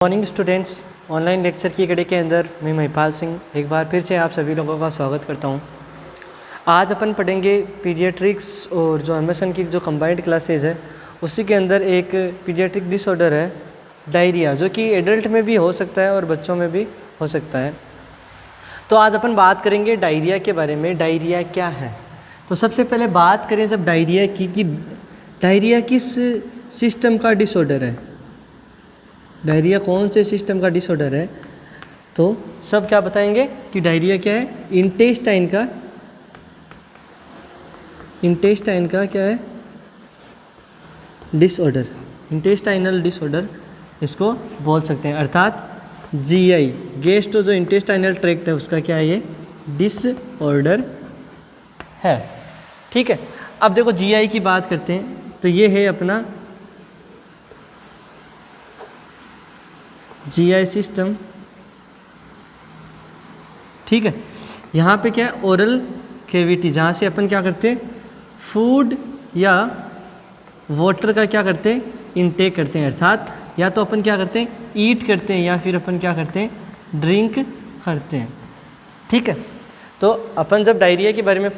Morning students, online lecture की कड़ी के अंदर मैं महिपाल सिंह एक बार फिर से आप सभी लोगों का स्वागत करता हूं। आज अपन पढ़ेंगे पीडियाट्रिक्स और जो एमएसएन की जो कंबाइंड क्लासेज है उसी के अंदर एक पीडियाट्रिक डिसऑर्डर है डायरिया, जो कि एडल्ट में भी हो सकता है और बच्चों में भी हो सकता है। तो आज अपन बात करेंगे डायरिया के बारे में। डायरिया क्या है? तो सबसे पहले बात करें जब डायरिया की कि डायरिया किस सिस्टम का डिसऑर्डर है, डायरिया कौन से सिस्टम का डिसऑर्डर है। तो सब क्या बताएंगे कि डायरिया क्या है? इंटेस्टाइन का क्या है? डिसऑर्डर, इंटेस्टाइनल डिसऑर्डर इसको बोल सकते हैं, अर्थात जीआई गैस्ट्रो जो इंटेस्टाइनल ट्रैक्ट है उसका क्या है? ये डिसऑर्डर है। ठीक है, अब देखो जीआई की बात करते हैं तो ये है अपना जीआई सिस्टम। ठीक है, यहाँ पे क्या है? ओरल कैविटी, जहाँ से अपन क्या करते हैं? फूड या वाटर का क्या करते हैं? इनटेक करते हैं, अर्थात या तो अपन क्या करते हैं? ईट करते हैं या फिर अपन क्या करते हैं? ड्रिंक करते हैं। ठीक है, तो अपन जब डायरिया के बारे में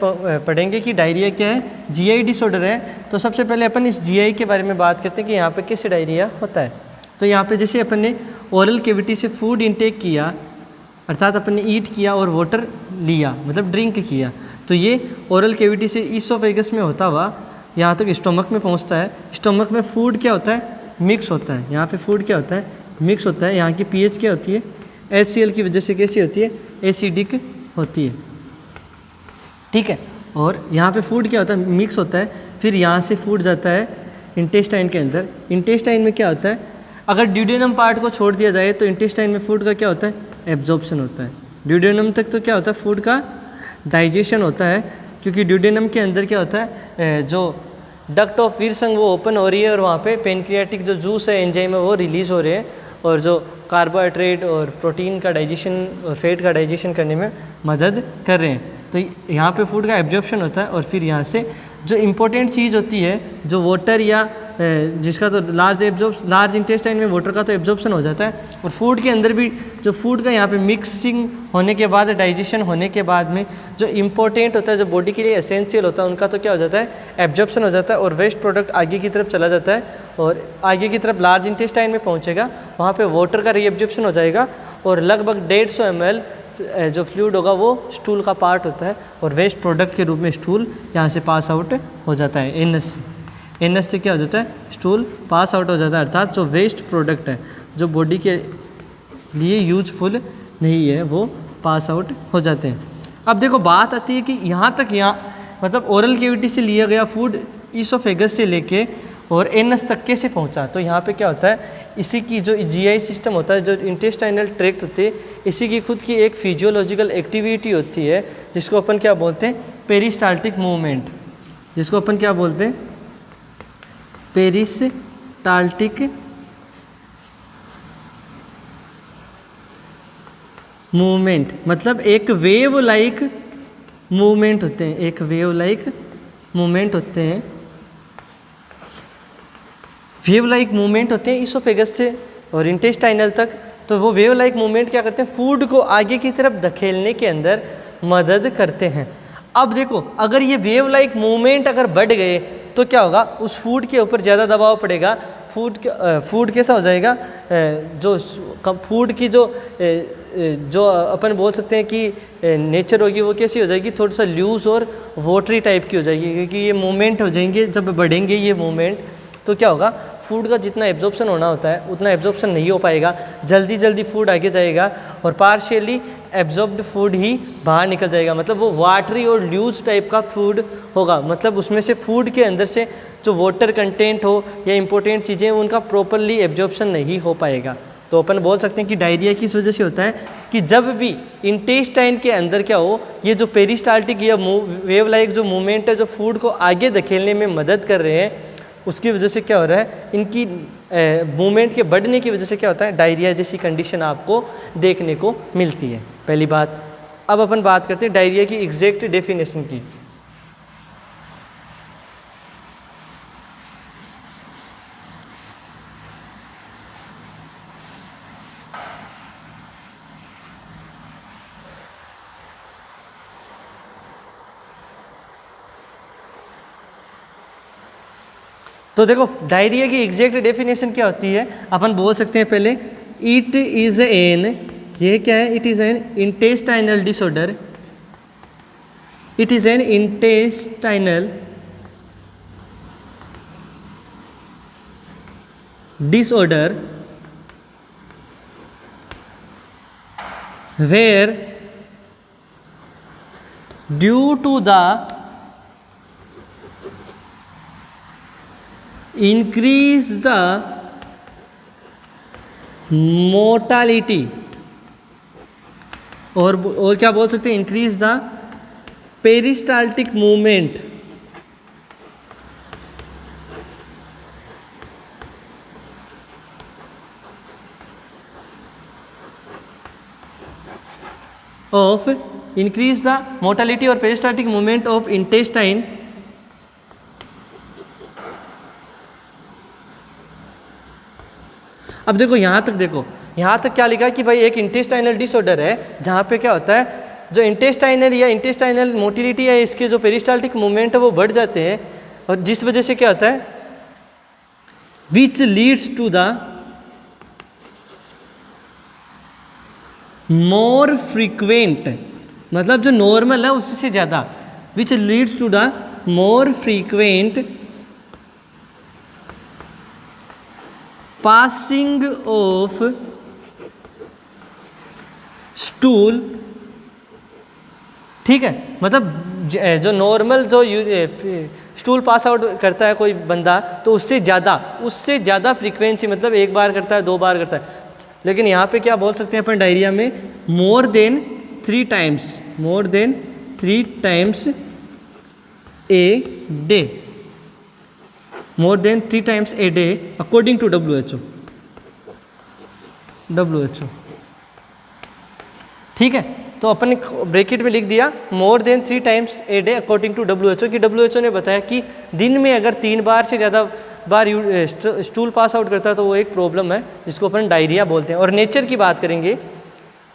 पढ़ेंगे कि डायरिया क्या है, जीआई डिसऑर्डर है, तो सबसे पहले अपन इस जीआई के बारे में बात करते हैं कि यहाँ पे कैसे डायरिया होता है। तो यहाँ पे जैसे अपन ने ओरल कैविटी से फूड इंटेक किया, अर्थात अपन ने ईट किया और वाटर लिया, मतलब ड्रिंक किया, तो ये ओरल कैविटी से ईसोफेगस में होता हुआ यहाँ तक स्टोमक में पहुँचता है। स्टोमक में फूड क्या होता है? मिक्स होता है। यहाँ पे फूड क्या होता है? मिक्स होता है। यहाँ की पीएच क्या होती है? HCl की वजह से कैसी होती है? एसिडिक होती है। ठीक है, और यहाँ पे फूड क्या होता है? मिक्स होता है। फिर यहाँ से फूड जाता है इंटेस्टाइन के अंदर। इंटेस्टाइन में क्या होता है? अगर ड्यूडेनम पार्ट को छोड़ दिया जाए तो इंटेस्टाइन में फूड का क्या होता है? एब्जॉर्प्शन होता है। ड्यूडेनम तक तो क्या होता है? फूड का डाइजेशन होता है, क्योंकि ड्यूडेनम के अंदर क्या होता है? जो डक्ट ऑफ विरसंग वो ओपन हो रही है और वहाँ पे पेनक्रियाटिक जो जूस है, एंजाइम है, वो रिलीज़ हो रहे हैं और जो कार्बोहाइड्रेट और प्रोटीन का डाइजेशन और फैट का डाइजेशन करने में मदद कर रहे हैं। तो यहाँ पे फूड का एब्जॉर्प्शन होता है और फिर यहाँ से जो इम्पोर्टेंट चीज़ होती है, जो वाटर या जिसका तो लार्ज इंटेस्टाइन में वाटर का तो एब्जॉर्प्शन हो जाता है, और फूड के अंदर भी जो फूड का यहाँ पे मिक्सिंग होने के बाद, डाइजेशन होने के बाद में जो इम्पोर्टेंट होता है, जो बॉडी के लिए एसेंशियल होता है, उनका तो क्या हो जाता है? एब्जॉर्प्शन हो जाता है और वेस्ट प्रोडक्ट आगे की तरफ चला जाता है और आगे की तरफ लार्ज इंटेस्टाइन में पहुँचेगा, वहाँ पर वाटर का रीएब्जॉर्प्शन हो जाएगा और लगभग 150 ml जो फ्लूइड होगा वो स्टूल का पार्ट होता है और वेस्ट प्रोडक्ट के रूप में स्टूल यहाँ से पास आउट हो जाता है। एनएस से क्या हो जाता है? स्टूल पास आउट हो जाता है, अर्थात जो वेस्ट प्रोडक्ट है, जो बॉडी के लिए यूजफुल नहीं है, वो पास आउट हो जाते हैं। अब देखो बात आती है कि यहाँ मतलब ओरल कैविटी से लिया गया फूड ईसोफेगस से लेके और एनएस तक कैसे पहुँचा। तो यहाँ पे क्या होता है? इसी की जो जीआई सिस्टम होता है, जो इंटेस्टाइनल ट्रैक्ट होते हैं, इसी की खुद की एक फिजियोलॉजिकल एक्टिविटी होती है जिसको अपन क्या बोलते हैं? Peristaltic movement. जिसको अपन क्या बोलते हैं? Peristaltic movement. मतलब एक वेव लाइक मूवमेंट होते हैं, एक वेव लाइक मूवमेंट होते हैं, वेव लाइक मूवमेंट होते हैं ईसोफेगस से और इंटेस्टाइनल तक। तो वो वेव लाइक मूवमेंट क्या करते हैं? फूड को आगे की तरफ धकेलने के अंदर मदद करते हैं। अब देखो, अगर ये वेव लाइक मूवमेंट अगर बढ़ गए तो क्या होगा? उस फूड के ऊपर ज़्यादा दबाव पड़ेगा। फूड कैसा हो जाएगा? जो फूड की जो अपन बोल सकते हैं कि नेचर होगी, वो कैसी हो जाएगी? थोड़ा सा लूज और वाटरी टाइप की हो जाएगी, क्योंकि ये मूवमेंट हो जाएंगे। जब बढ़ेंगे ये मूवमेंट तो क्या होगा? फूड का जितना एब्जॉर्प्शन होना होता है उतना एब्जॉर्प्शन नहीं हो पाएगा, जल्दी फूड आगे जाएगा और पार्शियली एब्जॉर्ब्ड फूड ही बाहर निकल जाएगा। मतलब वो वाटरी और लूज टाइप का फूड होगा, मतलब उसमें से फूड के अंदर से जो वाटर कंटेंट हो या इंपॉर्टेंट चीज़ें, उनका प्रॉपरली एब्जॉर्प्शन नहीं हो पाएगा। तो अपन बोल सकते हैं कि डायरिया किस वजह से होता है कि जब भी इंटेस्टाइन के अंदर क्या हो, ये जो पेरिस्टाल्टिक या वेव लाइक जो मूवमेंट है, जो फूड को आगे धकेलने में मदद कर रहे हैं, उसकी वजह से क्या हो रहा है? इनकी मूवमेंट के बढ़ने की वजह से क्या होता है? डायरिया जैसी कंडीशन आपको देखने को मिलती है, पहली बात। अब अपन बात करते हैं डायरिया की एग्जैक्ट डेफिनेशन की। तो देखो डायरिया की एग्जैक्ट डेफिनेशन क्या होती है, अपन बोल सकते हैं पहले, इट इज़ एन, ये क्या है, it is an intestinal disorder, it is an intestinal disorder where due to the increase the mortality, और क्या बोल सकते हैं, increase the peristaltic movement of increase the mortality or peristaltic movement of intestine अब देखो यहाँ तक, देखो यहाँ तक क्या लिखा कि भाई एक इंटेस्टाइनल डिसऑर्डर है जहाँ पे क्या होता है, जो इंटेस्टाइनल या इंटेस्टाइनल मोटिलिटी है, इसके जो पेरिस्टाल्टिक मूवमेंट है वो बढ़ जाते हैं, और जिस वजह से क्या होता है, which leads to the more frequent, मतलब जो नॉर्मल है उससे ज़्यादा, which leads to the more frequent passing of stool, ठीक है, मतलब जो नॉर्मल जो स्टूल पास आउट करता है कोई बंदा, तो उससे ज़्यादा फ्रीक्वेंसी, मतलब एक बार करता है, 2 बार करता है, लेकिन यहाँ पे क्या बोल सकते हैं अपन डायरिया में, more than 3 times a day, more than 3 times a day according to WHO, ठीक है। तो अपन ने ब्रैकेट में लिख दिया more than 3 times a day according to WHO, कि WHO ने बताया कि दिन में अगर 3 बार से ज़्यादा बार स्टूल पास आउट करता है तो वो एक प्रॉब्लम है जिसको अपन डायरिया बोलते हैं। और नेचर की बात करेंगे,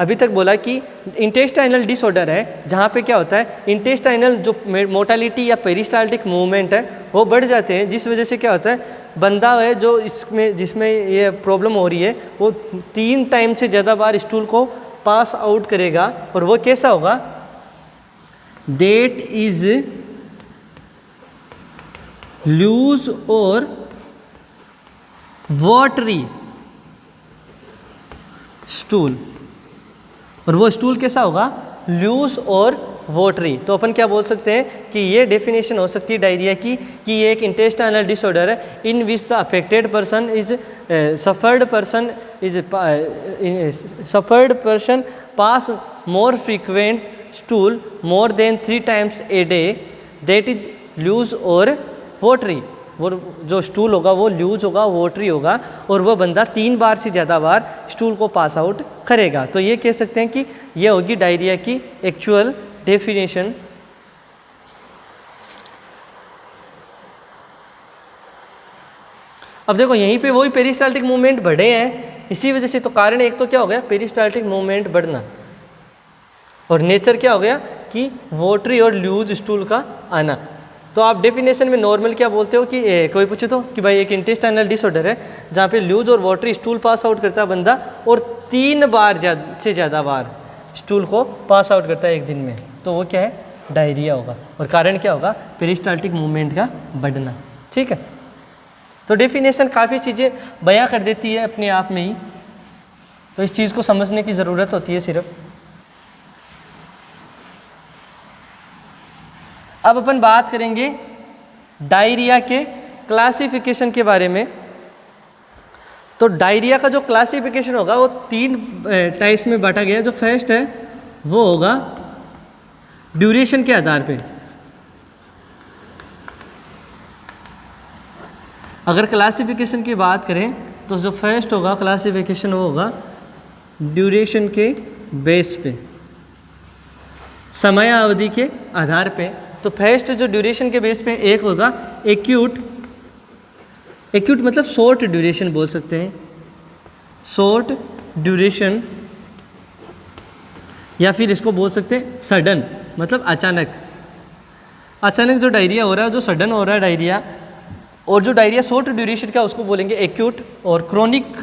अभी तक बोला कि इंटेस्टाइनल डिसऑर्डर है जहाँ पे क्या होता है, इंटेस्टाइनल जो मोर्टालिटी या पेरिस्टाल्टिक मूवमेंट है वो बढ़ जाते हैं, जिस वजह से क्या होता है, बंदा है जो जिसमें ये प्रॉब्लम हो रही है वो 3 टाइम से ज़्यादा बार स्टूल को पास आउट करेगा, और वो कैसा होगा, देट इज लूज और वाटरी स्टूल, और वो स्टूल कैसा होगा, लूज और वाटरी। तो अपन क्या बोल सकते हैं कि ये डेफिनेशन हो सकती है डायरिया की, कि ये एक इंटेस्टाइनल डिसऑर्डर है in which the affected person suffered person pass more frequent stool more than 3 times a day, that is loose और वाटरी, वो जो स्टूल होगा वो लूज होगा, वाटरी होगा, और वह बंदा 3 बार से ज़्यादा बार स्टूल को पास आउट करेगा। तो ये कह सकते हैं कि ये होगी डायरिया की एक्चुअल डेफिनेशन। अब देखो यहीं पे वही पेरिस्टाल्टिक मूवमेंट बढ़े हैं, इसी वजह से, तो कारण एक तो क्या हो गया, पेरिस्टाल्टिक मूवमेंट बढ़ना, और नेचर क्या हो गया कि वाटरी और लूज स्टूल का आना। तो आप डेफिनेशन में नॉर्मल क्या बोलते हो कि कोई पूछे तो कि भाई एक इंटेस्टाइनल डिसऑर्डर है जहाँ पे लूज और वाटरी स्टूल पास आउट करता है बंदा, और 3 बार से ज़्यादा बार स्टूल को पास आउट करता है एक दिन में, तो वो क्या है, डायरिया होगा। और कारण क्या होगा, पेरिस्टाल्टिक मूवमेंट का बढ़ना, ठीक है। तो डेफिनेशन काफ़ी चीज़ें बयां कर देती है अपने आप में ही, तो इस चीज़ को समझने की ज़रूरत होती है सिर्फ। अब अपन बात करेंगे डायरिया के क्लासिफिकेशन के बारे में। तो डायरिया का जो क्लासिफिकेशन होगा वो 3 टाइप्स में बांटा गया है। जो फर्स्ट है वो होगा ड्यूरेशन के आधार पे। अगर क्लासिफिकेशन की बात करें तो जो फर्स्ट होगा क्लासिफिकेशन वो होगा ड्यूरेशन के बेस पे, समय अवधि के आधार पे। तो फर्स्ट जो ड्यूरेशन के बेस पे एक होगा एक्यूट मतलब शॉर्ट ड्यूरेशन बोल सकते हैं, शॉर्ट ड्यूरेशन, या फिर इसको बोल सकते हैं सडन मतलब अचानक जो डायरिया हो रहा है, जो सडन हो रहा है डायरिया, और जो डायरिया शॉर्ट ड्यूरेशन का उसको बोलेंगे एक्यूट, और क्रोनिक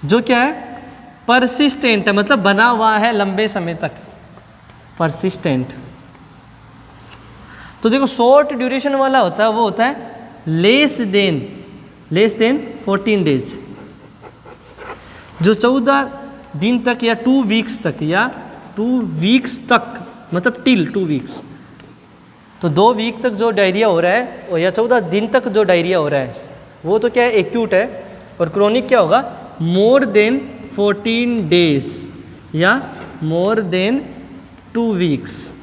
जो क्या है परसिस्टेंट है, मतलब बना हुआ है लंबे समय तक, परसिस्टेंट। तो देखो शॉर्ट ड्यूरेशन वाला होता है वो होता है लेस देन 14 डेज, जो 14 दिन तक या 2 वीक्स तक, या 2 वीक्स तक, मतलब टिल 2 वीक्स, तो 2 वीक तक जो डायरिया हो रहा है, और या 14 दिन तक जो डायरिया हो रहा है वो तो क्या है एक्यूट है। और क्रोनिक क्या होगा मोर देन 14 डेज या मोर देन 2 वीक्स,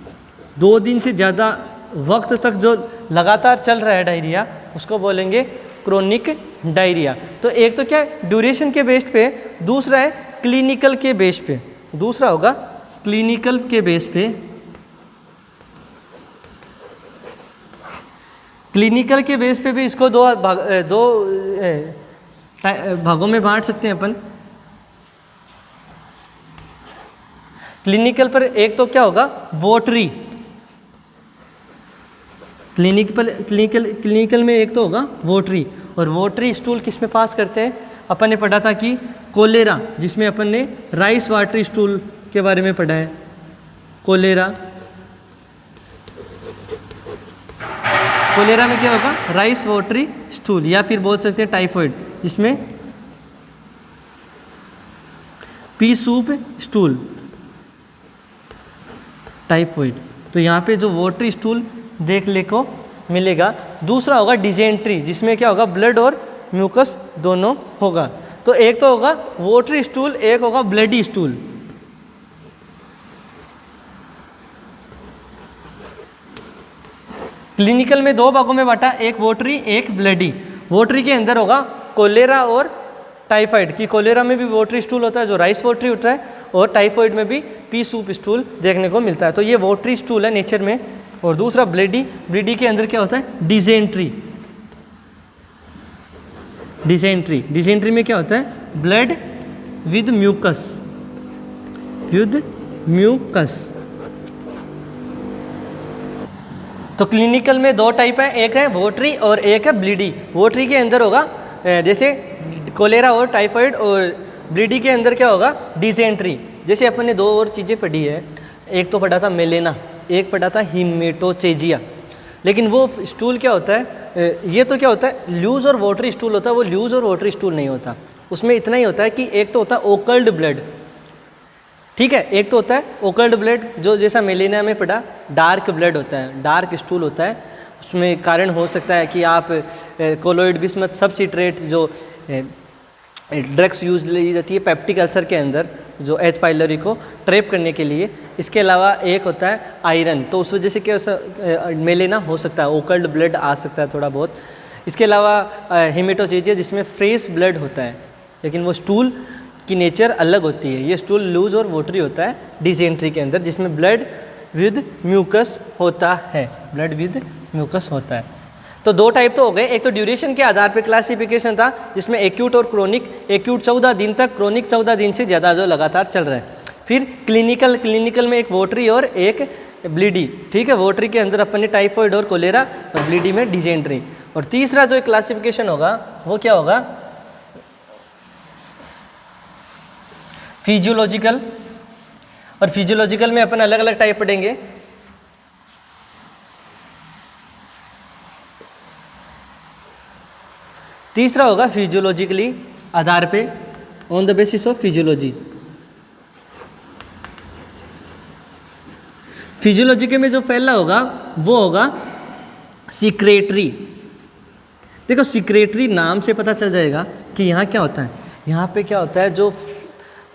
2 दिन से ज़्यादा वक्त तक जो लगातार चल रहा है डायरिया उसको बोलेंगे क्रोनिक डायरिया। तो एक तो क्या है ड्यूरेशन के बेस पे, दूसरा है क्लिनिकल के बेस पे, दूसरा होगा क्लिनिकल के बेस पे। क्लिनिकल के बेस पे भी इसको दो भागों में बांट सकते हैं अपन। क्लिनिकल पर एक तो क्या होगा वोटरी, क्लिनिकल में एक तो होगा वोटरी, और वोटरी स्टूल किस में पास करते हैं, अपन ने पढ़ा था कि कोलेरा, जिसमें अपन ने राइस वाटरी स्टूल के बारे में पढ़ा है। कोलेरा में क्या होगा राइस वाटरी स्टूल, या फिर बोल सकते हैं टाइफॉइड, जिसमें पी सूप स्टूल, टाइफॉइड। तो यहाँ पे जो वाटरी स्टूल देखने को मिलेगा। दूसरा होगा डिजेंट्री, जिसमें क्या होगा ब्लड और म्यूकस दोनों होगा। तो एक तो होगा वाटरी स्टूल, एक होगा ब्लडी स्टूल। क्लिनिकल में 2 भागों में बांटा, एक वोटरी एक ब्लडी। वोटरी के अंदर होगा कोलेरा और टाइफाइड, की कोलेरा में भी वोटरी स्टूल होता है जो राइस वोटरी होता है, और टाइफाइड में भी पी सूप स्टूल देखने को मिलता है। तो ये वोटरी स्टूल है नेचर में। और दूसरा ब्लडी के अंदर क्या होता है डिजेंट्री में क्या होता है ब्लड विद म्यूकस। तो क्लिनिकल में 2 टाइप है, एक है वोटरी और एक है ब्लीडी। वोटरी के अंदर होगा जैसे कोलेरा और टाइफाइड, और ब्लीडी के अंदर क्या होगा डिजेंट्री। जैसे अपन ने 2 और चीज़ें पढ़ी है, एक तो पढ़ा था मेलेना, एक पढ़ा था हीमेटोचेजिया। लेकिन वो स्टूल क्या होता है, ये तो क्या होता है लूज और वोटरी स्टूल होता है, वो लूज और वोटरी स्टूल नहीं होता। उसमें इतना ही होता है कि एक तो होता है ओकल्ड ब्लड, ठीक है, एक तो होता है ओकल्ड ब्लड जो जैसा मेलेनिया में पढ़ा डार्क ब्लड होता है, डार्क स्टूल होता है। उसमें कारण हो सकता है कि आप कोलोइड बिस्मथ सबसिट्रेट जो ड्रग्स यूज ली जाती है पेप्टिक अल्सर के अंदर, जो एच पाइलरी को ट्रैप करने के लिए। इसके अलावा एक होता है आयरन, तो उस वजह से क्या मेलेना हो सकता है, ओकल्ड ब्लड आ सकता है थोड़ा बहुत। इसके अलावा हेमेटोचेजिया जिसमें फ्रेश ब्लड होता है, लेकिन वो स्टूल की नेचर अलग होती है। ये स्टूल लूज और वोटरी होता है डिसेंट्री के अंदर, जिसमें ब्लड विद म्यूकस होता है। तो 2 टाइप तो हो गए। एक तो ड्यूरेशन के आधार पर क्लासिफिकेशन था, जिसमें एक्यूट और क्रोनिक। एक्यूट 14 दिन तक, क्रोनिक 14 दिन से ज़्यादा जो लगातार चल रहा है। फिर क्लिनिकल में एक वोटरी और एक ब्लीडी, ठीक है। वोटरी के अंदर अपन ने टाइफॉइड और कोलेरा, और ब्लीडी में डिसेंट्री। और तीसरा जो क्लासिफिकेशन होगा वो क्या होगा फिजियोलॉजिकल। और फिजियोलॉजिकल में अपन अलग अलग टाइप पढ़ेंगे। तीसरा होगा फिजियोलॉजिकली आधार पे, on the basis of physiology. Physiology में जो पहला होगा वो होगा सिक्रेटरी। देखो सिक्रेटरी नाम से पता चल जाएगा कि यहाँ क्या होता है। यहाँ पे क्या होता है, जो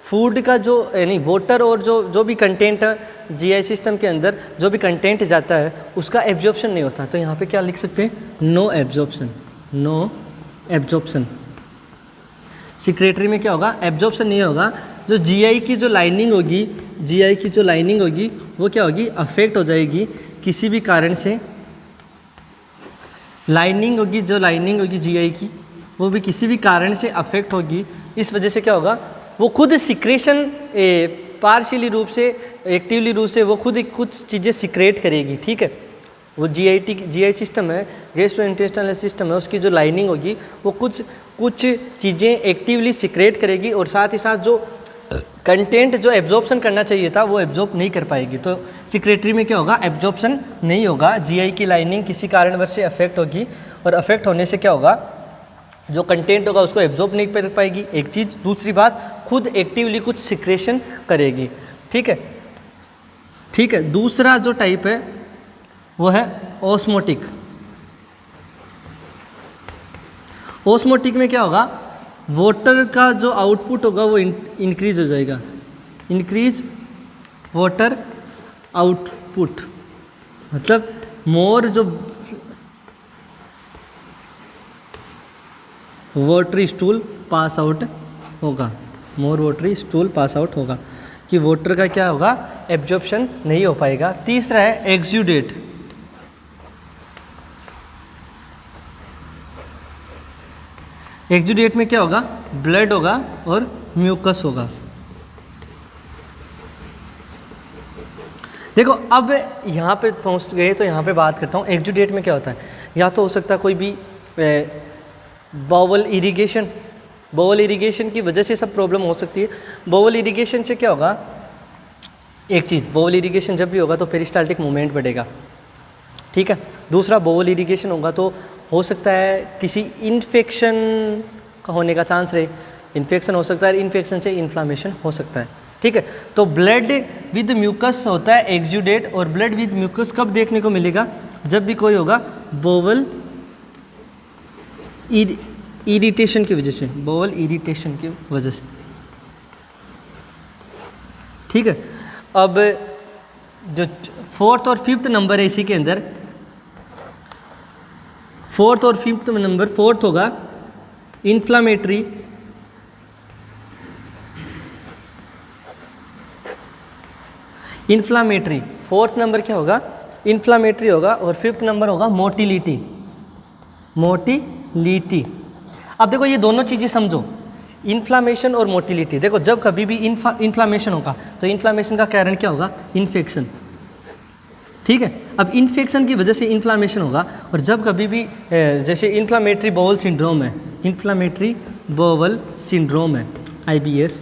फूड का जो यानी वाटर और जो भी कंटेंट है जीआई सिस्टम के अंदर, जो भी कंटेंट जाता है उसका एब्जॉर्प्शन नहीं होता। तो यहाँ पे क्या लिख सकते हैं, नो एब्जॉर्प्शन। सिक्रेटरी में क्या होगा, एब्जॉर्प्शन नहीं होगा। जो जीआई की जो लाइनिंग होगी वो क्या होगी, अफेक्ट हो जाएगी किसी भी कारण से। लाइनिंग होगी जीआई की, वो भी किसी भी कारण से अफेक्ट होगी। इस वजह से क्या होगा, वो खुद सिक्रेशन पार्शियली रूप से, एक्टिवली रूप से वो खुद कुछ चीज़ें सिक्रेट करेगी, ठीक है। वो जीआई सिस्टम है, गैस्ट्रोइंटेस्टाइनल सिस्टम है, उसकी जो लाइनिंग होगी वो कुछ चीज़ें एक्टिवली सिक्रेट करेगी और साथ ही साथ जो कंटेंट जो एब्जॉर्प्शन करना चाहिए था वो एब्जॉर्ब नहीं कर पाएगी। तो सिक्रेटरी में क्या होगा, एब्जॉर्प्शन नहीं होगा, जीआई की लाइनिंग किसी कारणवश से अफेक्ट होगी और अफेक्ट होने से क्या होगा, जो कंटेंट होगा उसको एब्जॉर्ब नहीं कर पाएगी, एक चीज़। दूसरी बात, खुद एक्टिवली कुछ सिक्रेशन करेगी। ठीक है। दूसरा जो टाइप है वो है ऑस्मोटिक। ऑस्मोटिक में क्या होगा, वाटर का जो आउटपुट होगा वो इंक्रीज हो जाएगा, इंक्रीज वाटर आउटपुट, मतलब मोर जो वाटरी स्टूल पास आउट होगा, मोर वाटरी स्टूल पास आउट होगा, कि वाटर का क्या होगा, एब्जॉर्प्शन नहीं हो पाएगा। तीसरा है एक्सुडेट। एक्सुडेट में क्या होगा, ब्लड होगा और म्यूकस होगा। देखो अब यहाँ पे पहुँच गए तो यहाँ पे बात करता हूँ एक्सुडेट में क्या होता है। या तो हो सकता है कोई भी बाउल इरिगेशन की वजह से सब प्रॉब्लम हो सकती है। बाउल इरिगेशन से क्या होगा, एक चीज़, बाउल इरिगेशन जब भी होगा तो पेरिस्टाल्टिक मूवमेंट बढ़ेगा। ठीक है। दूसरा, बाउल इरिगेशन होगा तो हो सकता है किसी इन्फेक्शन का होने का चांस रहे, इन्फेक्शन हो सकता है, इन्फेक्शन से इन्फ्लामेशन हो सकता है। ठीक है। तो ब्लड विद म्यूकस होता है एक्सुडेट, और ब्लड विद म्यूकस कब देखने को मिलेगा, जब भी कोई होगा बाउल इरिटेशन की वजह से, बाउल इरिटेशन की वजह से। ठीक है। अब जो फोर्थ और फिफ्थ नंबर है इसी के अंदर, फोर्थ और फिफ्थ नंबर, फोर्थ होगा इन्फ्लामेटरी, फोर्थ नंबर क्या होगा, इन्फ्लामेटरी होगा, और फिफ्थ नंबर होगा मोटिलिटी। अब देखो ये दोनों चीज़ें समझो, इन्फ्लामेशन और मोटिलिटी। देखो जब कभी भी इन्फ्लामेशन होगा तो इन्फ्लामेशन का कारण क्या होगा, इन्फेक्शन। ठीक है। अब इन्फेक्शन की वजह से इन्फ्लामेशन होगा, और जब कभी भी जैसे इन्फ्लामेटरी बाउल सिंड्रोम है, IBS,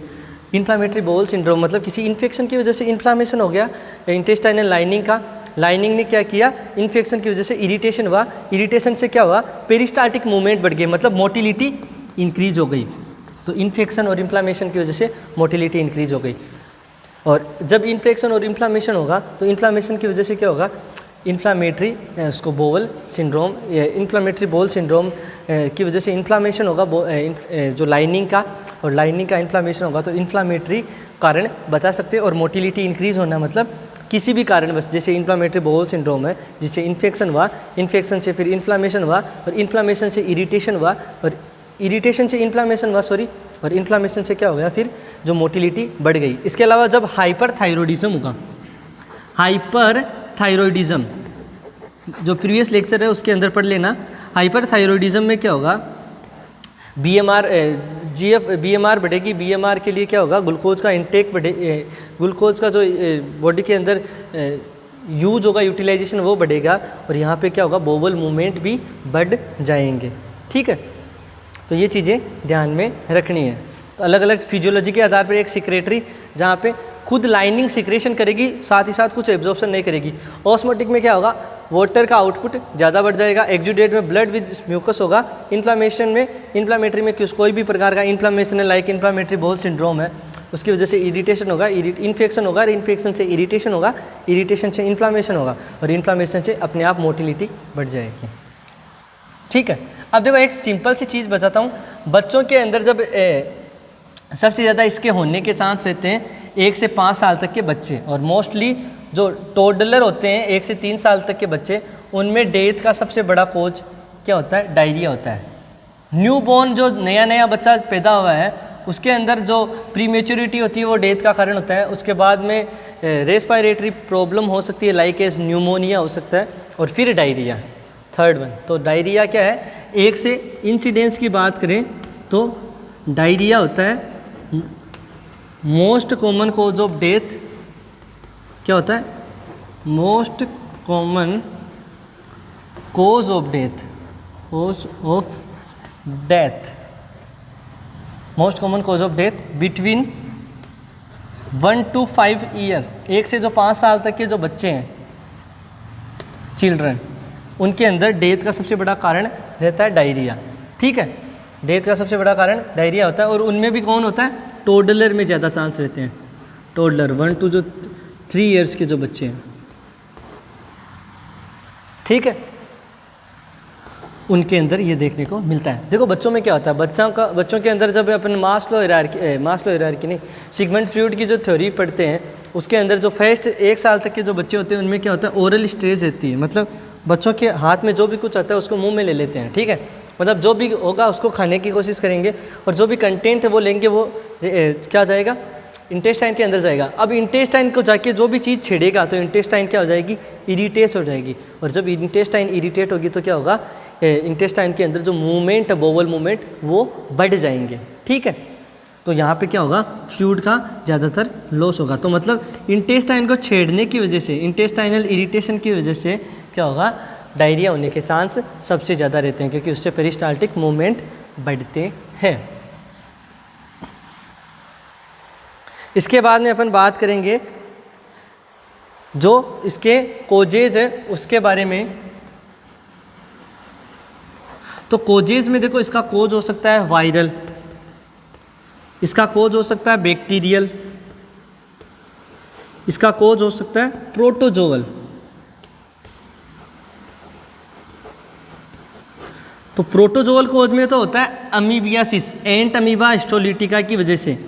इन्फ्लामेटरी बाउल सिंड्रोम मतलब किसी इन्फेक्शन की वजह से इन्फ्लामेशन हो गया इंटेस्टाइनल लाइनिंग का, लाइनिंग ने क्या किया, इन्फेक्शन की वजह से इरिटेशन हुआ, इरिटेशन से क्या हुआ, पेरिस्टाल्टिक मूवमेंट बढ़ गई, मतलब मोटिलिटी इंक्रीज हो गई। तो इन्फेक्शन और इन्फ्लामेशन की वजह से मोटिलिटी इंक्रीज हो गई। और जब इन्फेक्शन और इन्फ्लामेशन होगा तो इन्फ्लामेशन की वजह से क्या होगा, इन्फ्लामेटरी उसको bowel syndrome, inflammatory bowel syndrome की वजह से इन्फ्लामेशन होगा जो लाइनिंग का, और लाइनिंग का इन्फ्लामेशन होगा तो इन्फ्लामेटरी कारण बता सकते हैं। और मोटिलिटी इंक्रीज होना मतलब किसी भी कारणवश, जैसे इन्फ्लामेटरी बाउल सिंड्रोम है जिससे इन्फेक्शन हुआ, इन्फेक्शन से फिर इन्फ्लामेशन हुआ, और इन्फ्लामेशन से इरिटेशन हुआ, और इरिटेशन से इन्फ्लामेशन हुआ, और इन्फ्लामेशन से क्या हो गया, फिर जो मोटिलिटी बढ़ गई। इसके अलावा जब हाइपरथायरॉयडिज्म होगा, हाइपरथायरॉयडिज्म जो प्रीवियस लेक्चर है उसके अंदर पढ़ लेना, हाइपरथायरॉयडिज्म में क्या होगा, BMR बढ़ेगी। BMR के लिए क्या होगा, ग्लूकोज का इंटेक बढ़े, ग्लूकोज का जो बॉडी के अंदर यूज होगा, यूटिलाइजेशन वो बढ़ेगा, और यहाँ पे क्या होगा, बाउल मूवमेंट भी बढ़ जाएंगे। ठीक है। तो ये चीज़ें ध्यान में रखनी है। तो अलग अलग फिजियोलॉजी के आधार पर एक सिक्रेटरी जहाँ पे खुद लाइनिंग सिक्रेशन करेगी, साथ ही साथ कुछ एब्जॉर्प्शन नहीं करेगी। ऑस्मोटिक में क्या होगा, वाटर का आउटपुट ज़्यादा बढ़ जाएगा। एक्सुडेट में ब्लड विद म्यूकस होगा। इन्फ्लामेशन में, इन्फ्लामेटरी में कोई भी प्रकार का इन्फ्लामेशन है, लाइक इन्फ्लामेटरी बाउल सिंड्रोम है, उसकी वजह से इरिटेशन होगा, इन्फेक्शन होगा, इन्फेक्शन से इरिटेशन होगा, इरिटेशन से इन्फ्लामेशन होगा, और इन्फ्लामेशन से अपने आप मोटिलिटी बढ़ जाएगी। ठीक है। अब देखो एक सिंपल सी चीज़ बताता हूँ, बच्चों के अंदर जब सबसे ज़्यादा इसके होने के चांस रहते हैं 1 से 5 साल तक के बच्चे, और मोस्टली जो टोडलर होते हैं 1 से 3 साल तक के बच्चे, उनमें डेथ का सबसे बड़ा कोज क्या होता है, डायरिया होता है। न्यूबॉर्न जो नया बच्चा पैदा हुआ है उसके अंदर जो प्रीमेच्योरिटी होती है वो डेथ का कारण होता है। उसके बाद में रेस्पिरेटरी प्रॉब्लम हो सकती है, लाइक एज न्यूमोनिया हो सकता है, और फिर डायरिया, थर्ड वन। तो डायरिया क्या है, 1 से इंसिडेंस की बात करें तो डायरिया होता है most common cause of death. क्या होता है, most common cause of death, cause of death, most common cause of death between 1 to 5 year, 1 से जो 5 साल तक के जो बच्चे हैं, चिल्ड्रन, उनके अंदर डेथ का सबसे बड़ा कारण रहता है डायरिया। ठीक है, डेथ का सबसे बड़ा कारण डायरिया होता है। और उनमें भी कौन होता है, टोडलर में ज़्यादा चांस रहते हैं। टोडलर 1 to 3 ईयर्स के जो बच्चे हैं, ठीक है, उनके अंदर ये देखने को मिलता है। देखो बच्चों में क्या होता है, बच्चों के अंदर जब अपन मास्लो हायरार्की नहीं, सिगमंड फ्रॉइड की जो थ्योरी पढ़ते हैं, उसके अंदर जो फर्स्ट 1 साल तक के जो बच्चे होते हैं उनमें क्या होता है, ओरल स्टेज रहती है। मतलब बच्चों के हाथ में जो भी कुछ आता है उसको मुंह में ले लेते हैं। ठीक है, मतलब जो भी होगा उसको खाने की कोशिश करेंगे और जो भी कंटेंट है वो लेंगे, वो क्या जाएगा, इंटेस्टाइन के अंदर जाएगा। अब इंटेस्टाइन को जाके जो भी चीज़ छेड़ेगा तो इंटेस्टाइन क्या हो जाएगी, इरिटेट हो जाएगी। और जब इंटेस्टाइन इरिटेट होगी तो क्या होगा, इंटेस्टाइन के अंदर जो मूवमेंट है, बोवल मूवमेंट, वो बढ़ जाएंगे। ठीक है, तो यहाँ पे क्या होगा, फ्लूइड का ज़्यादातर लॉस होगा। तो मतलब इंटेस्टाइन को छेड़ने की वजह से, इंटेस्टाइनल इरिटेशन की वजह से क्या होगा, डायरिया होने के चांस सबसे ज़्यादा रहते हैं, क्योंकि उससे पेरिस्टाल्टिक मूवमेंट बढ़ते हैं। इसके बाद में अपन बात करेंगे जो इसके कोजेज है उसके बारे में। तो कोजेज में देखो, इसका कोज हो सकता है वायरल, इसका कोज हो सकता है बैक्टीरियल, इसका कोज हो सकता है प्रोटोजोअल। तो प्रोटोजोअल कोज में तो होता है अमीबियासिस, एंट अमीबा स्टोलिटिका की वजह से,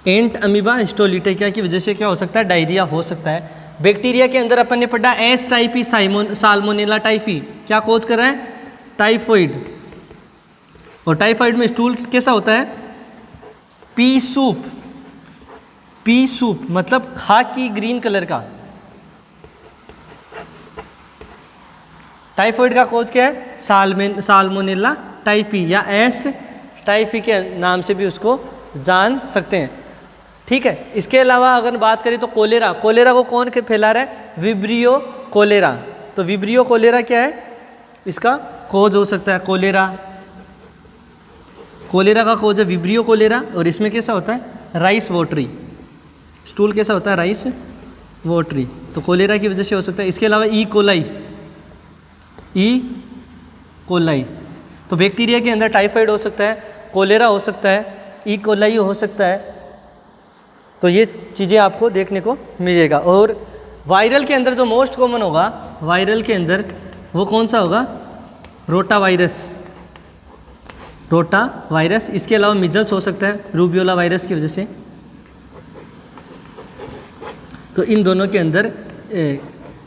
एंट अमीबा स्टोलिटिका की वजह से क्या हो सकता है, डायरिया हो सकता है। बैक्टीरिया के अंदर अपन ने पढ़ा एस टाइपी साल्मोनेला टाइफी, क्या कोज कर रहा है, टाइफॉइड। और टाइफॉइड में स्टूल कैसा होता है, पी सूप, पी सूप मतलब खाकी ग्रीन कलर का। टाइफॉइड का कोज क्या है, साल्मोनेला टाइफी या एस टाइफी के नाम से भी उसको जान सकते हैं। ठीक है, इसके अलावा अगर बात करें तो कोलेरा, कोलेरा को कौन फैला रहा है, विब्रियो कोलेरा। तो विब्रियो कोलेरा क्या है, इसका कोज हो सकता है कोलेरा, कोलेरा का कोज है विब्रियो कोलेरा। और इसमें कैसा होता है, राइस वोटरी, स्टूल कैसा होता है, राइस वोटरी। तो कोलेरा की वजह से हो सकता है। इसके अलावा ई कोलाई, तो बैक्टीरिया के अंदर टाइफाइड हो सकता है, कोलेरा हो सकता है, ई कोलाई हो सकता है। तो ये चीज़ें आपको देखने को मिलेगा। और वायरल के अंदर जो मोस्ट कॉमन होगा, वायरल के अंदर वो कौन सा होगा, रोटा वायरस, रोटा वायरस। इसके अलावा मिजल्स हो सकता है रूबियोला वायरस की वजह से। तो इन दोनों के अंदर,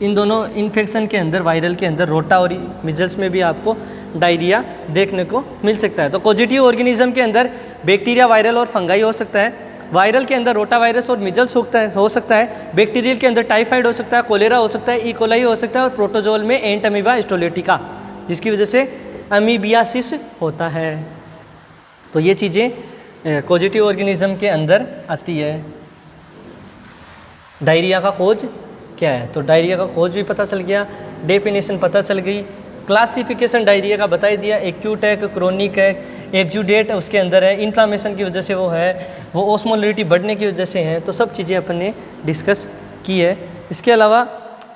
इन दोनों इन्फेक्शन के अंदर, वायरल के अंदर, रोटा और मिजल्स में भी आपको डायरिया देखने को मिल सकता है। तो पॉजिटिव ऑर्गेनिज्म के अंदर बैक्टीरिया, वायरल और फंगाई हो सकता है। वायरल के अंदर रोटा वायरस और मिजल्स हो सकता है। बैक्टीरियल के अंदर टाइफाइड हो सकता है, कोलेरा हो सकता है, ई कोलाई हो सकता है, और प्रोटोजोल में एंट अमीबा स्टोलिटिका, जिसकी वजह से अमीबियासिस होता है। तो ये चीज़ें पॉजिटिव ऑर्गेनिज्म के अंदर आती है। डायरिया का खोज क्या है, तो डायरिया का खोज भी पता चल गया, डेफिनेशन पता चल गई, क्लासिफिकेशन डायरिया का बता ही दिया, एक्यूट है, क्रोनिक है, एक्जूडेट है, उसके अंदर है, इन्फ्लामेशन की वजह से वो है, वो ओस्मोलरिटी बढ़ने की वजह से है। तो सब चीज़ें अपन ने डिस्कस की है। इसके अलावा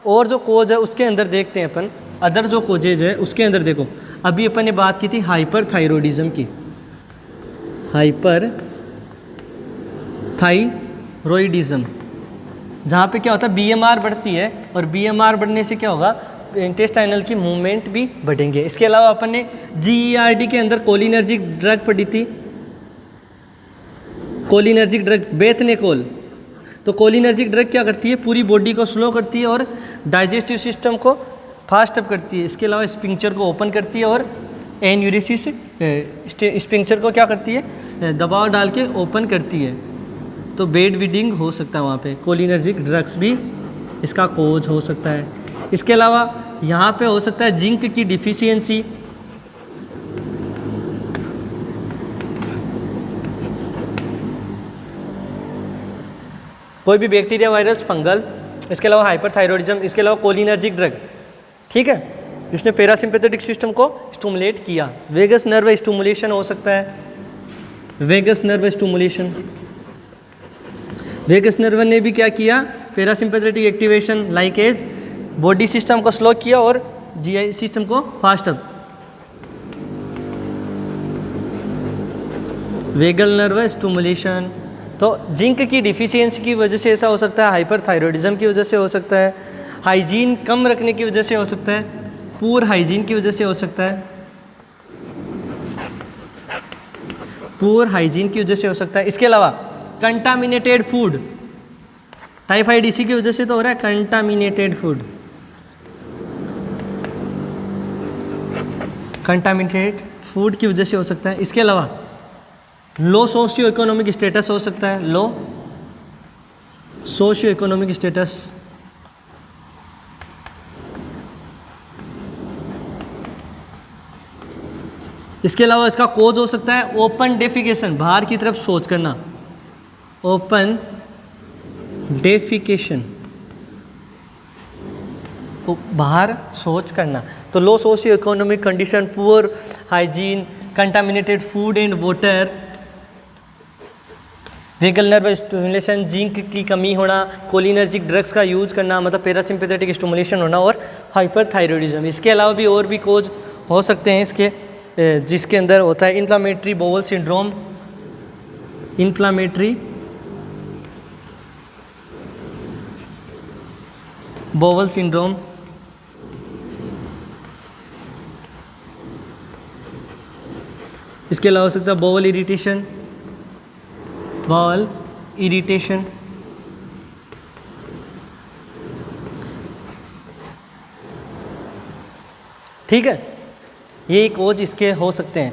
और जो कोज है उसके अंदर देखते हैं अपन, अदर जो कोजेज है उसके अंदर देखो, अभी अपन ने बात की थी हाइपर थायरॉयडिज्म की, हाइपर थायरॉयडिज्म, जहाँ पे क्या होता है बीएमआर बढ़ती है, और बीएमआर बढ़ने से क्या होगा, इंटेस्टाइनल की मूवमेंट भी बढ़ेंगे। इसके अलावा अपन ने जीईआरडी के अंदर कोलिनर्जिक ड्रग पढ़ी थी, कोलिनर्जिक ड्रग बेथनेकोल। तो कोलिनर्जिक ड्रग क्या करती है, पूरी बॉडी को स्लो करती है और डाइजेस्टिव सिस्टम को फास्ट अप करती है। इसके अलावा स्पिंक्चर को ओपन करती है और एन्यूरिसिस स्पिंक्चर को क्या करती है, दबाव डाल के ओपन करती है। तो बेड बीडिंग हो सकता है वहाँ पे, कोलिनर्जिक ड्रग्स भी इसका कोज हो सकता है। इसके अलावा यहाँ पे हो सकता है जिंक की डिफिशियंसी, कोई भी बैक्टीरिया, वायरस, फंगल। इसके अलावा हाइपरथायरॉयडिज्म, इसके अलावा कोलिनर्जिक ड्रग, ठीक है, इसने पैरासिम्पैथेटिक सिस्टम को स्टिमुलेट किया। वेगस नर्व स्टिमुलेशन हो सकता है, vagus nerve stimulation. Vagus nerve ने भी क्या किया, parasympathetic activation like as body system को स्लो किया और जीआई सिस्टम को fast up. Vagal nerve stimulation. तो जिंक की डिफिशियंसी की वजह से ऐसा हो सकता है, हाइपरथायरॉयडिज्म की वजह से हो सकता है, हाइजीन कम रखने की वजह से हो सकता है, पुअर हाइजीन की वजह से हो सकता है, पुअर हाइजीन की वजह से हो सकता है। इसके अलावा कंटामिनेटेड फूड, टाइफाइड इसी की वजह से तो हो रहा है, कंटामिनेटेड फूड, कंटामिनेटेड फूड की वजह से हो सकता है। इसके अलावा लो सोशियो इकोनॉमिक स्टेटस हो सकता है, लो सोशियो इकोनॉमिक स्टेटस। इसके अलावा इसका कोज हो सकता है ओपन डेफिकेशन, बाहर की तरफ शौच करना, ओपन डेफिकेशन, बाहर शौच करना। तो low socio economic condition, poor hygiene, contaminated food and water, vagal nerve stimulation, zinc की कमी होना, कोलिनर्जिक ड्रग्स का यूज करना, मतलब पैरासिम्पैथेटिक स्टिमुलेशन होना, और हाइपरथायरॉयडिज्म। इसके अलावा भी और भी कोज हो सकते हैं इसके, जिसके अंदर होता है inflammatory bowel syndrome, inflammatory bowel syndrome. इसके अलावा हो सकता है बोवल इरिटेशन, बाउल इरिटेशन। ठीक है, ये कोज इसके हो सकते हैं।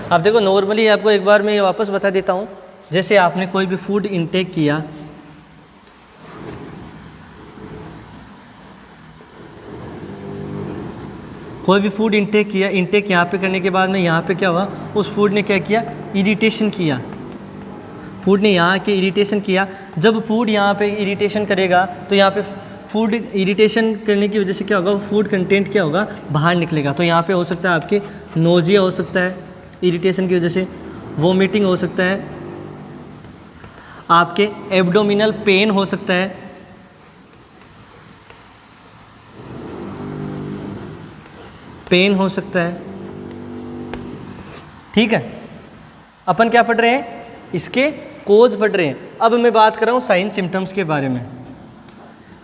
अब देखो, नॉर्मली आपको एक बार मैं वापस बता देता हूँ। जैसे आपने कोई भी फूड इनटेक किया, कोई भी फूड इनटेक किया, इनटेक यहाँ पे करने के बाद में यहाँ पे क्या हुआ, उस फूड ने क्या किया, इरिटेशन किया, फूड ने यहाँ के इरिटेशन किया। जब फूड यहाँ पे इरिटेशन करेगा तो यहाँ पे फूड इरिटेशन करने की वजह से क्या होगा, फूड कंटेंट क्या होगा, बाहर निकलेगा। तो यहाँ पे हो सकता है आपके नोजिया हो सकता है इरिटेशन की वजह से, वोमिटिंग हो सकता है, आपके एब्डोमिनल पेन हो सकता है, पेन हो सकता है। ठीक है, अपन क्या पढ़ रहे हैं, इसके कोज पढ़ रहे हैं। अब मैं बात कर रहा हूँ साइन सिम्टम्स के बारे में।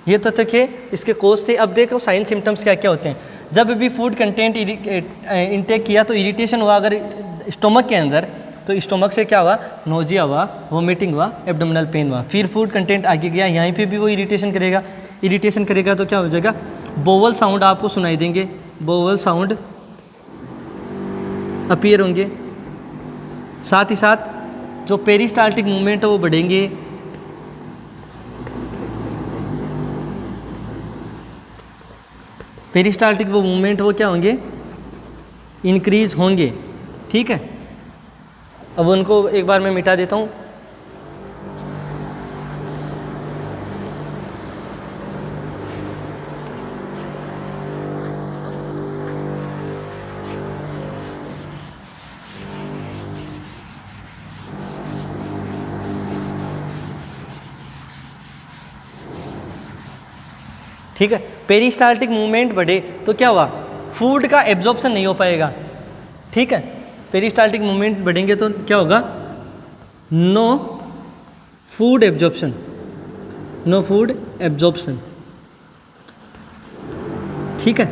ये तो तक है इसके कोज थे। अब देखो साइन सिम्टम्स क्या क्या होते हैं। जब भी फूड कंटेंट इंटेक किया तो इरिटेशन हुआ अगर स्टोमक के अंदर, तो स्टोमक से क्या हुआ, नोजिया हुआ, वोमिटिंग हुआ, एब्डोमिनल पेन हुआ। फिर फूड कंटेंट आगे गया, यहीं पे भी वो इरिटेशन करेगा, इरिटेशन करेगा तो क्या हो जाएगा, बोवल साउंड आपको सुनाई देंगे, बोवल साउंड अपीयर होंगे। साथ ही साथ जो पेरिस्टाल्टिक मूवमेंट है वो बढ़ेंगे, पेरिस्टाल्टिक वो मूवमेंट वो क्या होंगे, इंक्रीज होंगे। ठीक है, अब उनको एक बार मैं मिटा देता हूँ। ठीक है, पेरिस्टाल्टिक मूवमेंट बढ़े तो क्या हुआ, फूड का एब्जॉर्प्शन नहीं हो पाएगा। ठीक है, पेरिस्टाल्टिक मूवमेंट बढ़ेंगे तो क्या होगा, no food absorption, no food absorption. ठीक है,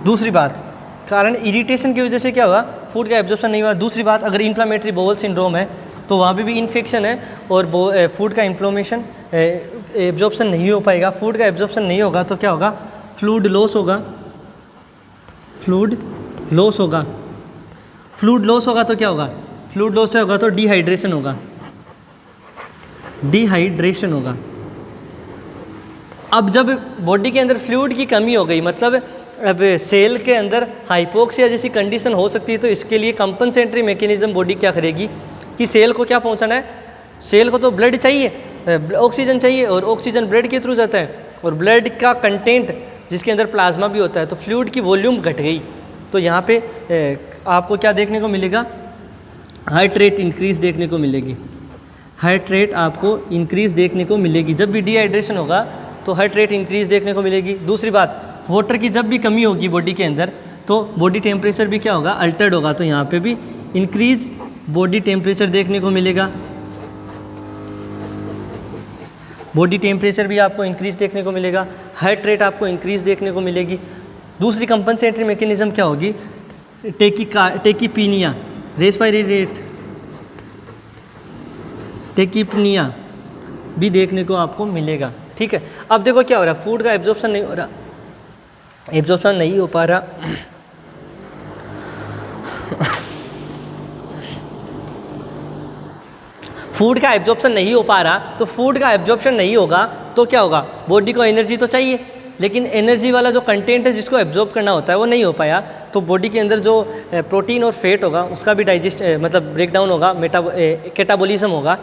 दूसरी बात, कारण इरिटेशन की वजह से क्या हुआ, फूड का एब्जॉर्प्शन नहीं हुआ। दूसरी बात, अगर इन्फ्लामेटरी बोवल सिंड्रोम है तो वहाँ पे भी इन्फेक्शन है और फूड का इन्फ्लोमेशन एब्जॉर्प्शन नहीं हो पाएगा। फूड का एब्जॉर्प्शन नहीं होगा तो क्या होगा, फ्लूइड लॉस होगा, फ्लूइड लॉस होगा। फ्लूइड लॉस होगा तो क्या होगा, फ्लूइड लॉस होगा तो डिहाइड्रेशन होगा, डिहाइड्रेशन होगा। अब जब बॉडी के अंदर फ्लूइड की कमी हो गई, मतलब अब सेल के अंदर हाइपोक्सिया जैसी कंडीशन हो सकती है, तो इसके लिए कंपनसेटरी मैकेनिज्म बॉडी क्या करेगी कि सेल को क्या पहुंचाना है, सेल को तो ब्लड चाहिए, ऑक्सीजन चाहिए, और ऑक्सीजन ब्लड के थ्रू जाता है, और ब्लड का कंटेंट जिसके अंदर प्लाज्मा भी होता है, तो फ्लूइड की वॉल्यूम घट गई। तो यहाँ पे आपको क्या देखने को मिलेगा, हार्ट रेट इंक्रीज देखने को मिलेगी, हार्ट रेट आपको इंक्रीज देखने को मिलेगी। जब भी डिहाइड्रेशन होगा तो हार्ट रेट इंक्रीज देखने को मिलेगी। दूसरी बात, वाटर की जब भी कमी होगी बॉडी के अंदर तो बॉडी टेम्परेचर भी क्या होगा, अल्टर्ड होगा, तो यहाँ पे भी इंक्रीज बॉडी टेम्परेचर देखने को मिलेगा, बॉडी टेम्परेचर भी आपको इंक्रीज देखने को मिलेगा, हार्ट रेट आपको इंक्रीज देखने को मिलेगी। दूसरी कंपनसेटरी मैकेनिज्म क्या होगी, टेकीपीनिया, रेस्पिरेटरी रेट, टेकीपनिया भी देखने को आपको मिलेगा। ठीक है, अब देखो क्या हो रहा है, फूड का एब्जॉर्प्शन नहीं हो रहा, एब्जॉर्प्शन नहीं हो पा रहा, फूड का एब्जॉर्प्शन नहीं हो पा रहा, तो फूड का एब्जॉर्प्शन नहीं होगा तो क्या होगा, बॉडी को एनर्जी तो चाहिए, लेकिन एनर्जी वाला जो कंटेंट है जिसको एब्जॉर्ब करना होता है वो नहीं हो पाया, तो बॉडी के अंदर जो प्रोटीन और फैट होगा उसका भी डाइजेस्ट मतलब ब्रेकडाउन होगा, कैटाबॉलिज्म होगा,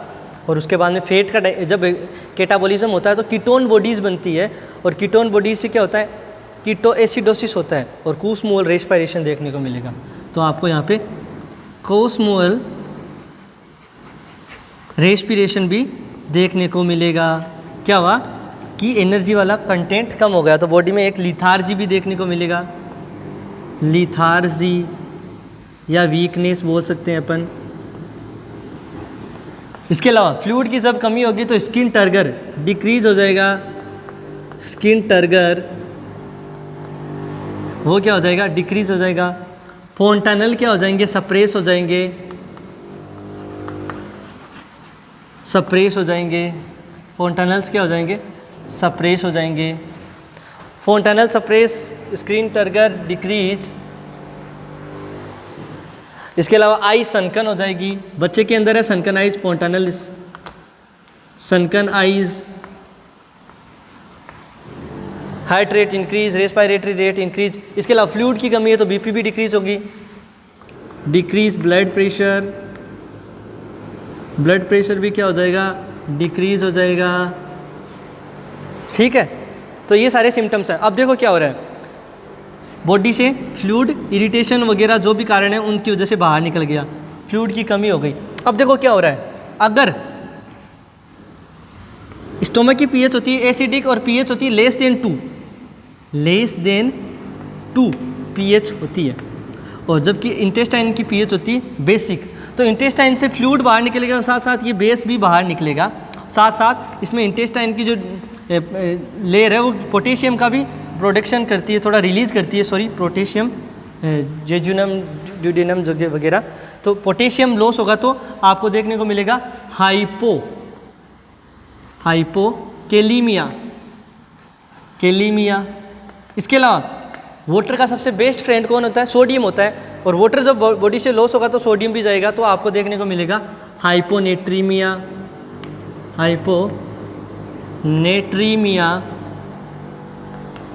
और उसके बाद में फैट का जब कैटाबॉलिज्म होता है तो कीटोन बॉडीज़ बनती है, और कीटोन बॉडीज से क्या होता है, कीटो एसिडोसिस होता है, और कूसमोल रेस्पिरेशन देखने को मिलेगा। तो आपको यहाँ पे कूसमोल रेस्पिरेशन भी देखने को मिलेगा। क्या हुआ कि एनर्जी वाला कंटेंट कम हो गया, तो बॉडी में एक लिथार्जी भी देखने को मिलेगा, लिथार्जी या वीकनेस बोल सकते हैं अपन। इसके अलावा फ्लूइड की जब कमी होगी तो स्किन टर्गर डिक्रीज हो जाएगा, स्किन टर्गर वो क्या हो जाएगा, डिक्रीज हो जाएगा। फोंटानल क्या हो जाएंगे, सप्रेस हो जाएंगे, सप्रेस हो जाएंगे, फोंटानल्स क्या हो जाएंगे, सप्रेस हो जाएंगे। फोंटानल सप्रेस, स्क्रीन टर्गर डिक्रीज। इसके अलावा आई सनकन हो जाएगी, बच्चे के अंदर है sunken eyes, fontanelle sunken eyes. Heart rate increase, respiratory rate increase. इसके अलावा फ्लूइड की कमी है तो बीपी भी डिक्रीज होगी, decrease blood pressure, blood pressure भी क्या हो जाएगा, डिक्रीज हो जाएगा। ठीक है, तो ये सारे सिम्टम्स हैं। अब देखो क्या हो रहा है, बॉडी से फ्लूइड इरिटेशन वगैरह जो भी कारण है उनकी वजह से बाहर निकल गया, फ्लूइड की कमी हो गई। अब देखो क्या हो रहा है, अगर स्टोमक की पीएच होती है एसिडिक और पीएच होती है लेस देन 2 पीएच होती है, और जबकि इंटेस्टाइन की पीएच होती है बेसिक, तो इंटेस्टाइन से फ्लूइड बाहर निकलेगा, साथ साथ ये बेस भी बाहर निकलेगा, साथ साथ इसमें इंटेस्टाइन की जो लेयर है वो पोटेशियम का भी प्रोडक्शन करती है, थोड़ा रिलीज़ करती है, सॉरी पोटेशियम जेजुनम ड्यूडेनम वगैरह। तो पोटेशियम लॉस होगा तो आपको देखने को मिलेगा हाइपोकेलीमिया। इसके अलावा वाटर का सबसे बेस्ट फ्रेंड कौन होता है, सोडियम होता है, और वाटर जब बॉडी से लॉस होगा तो सोडियम भी जाएगा, तो आपको देखने को मिलेगा हाइपोनेट्रीमिया,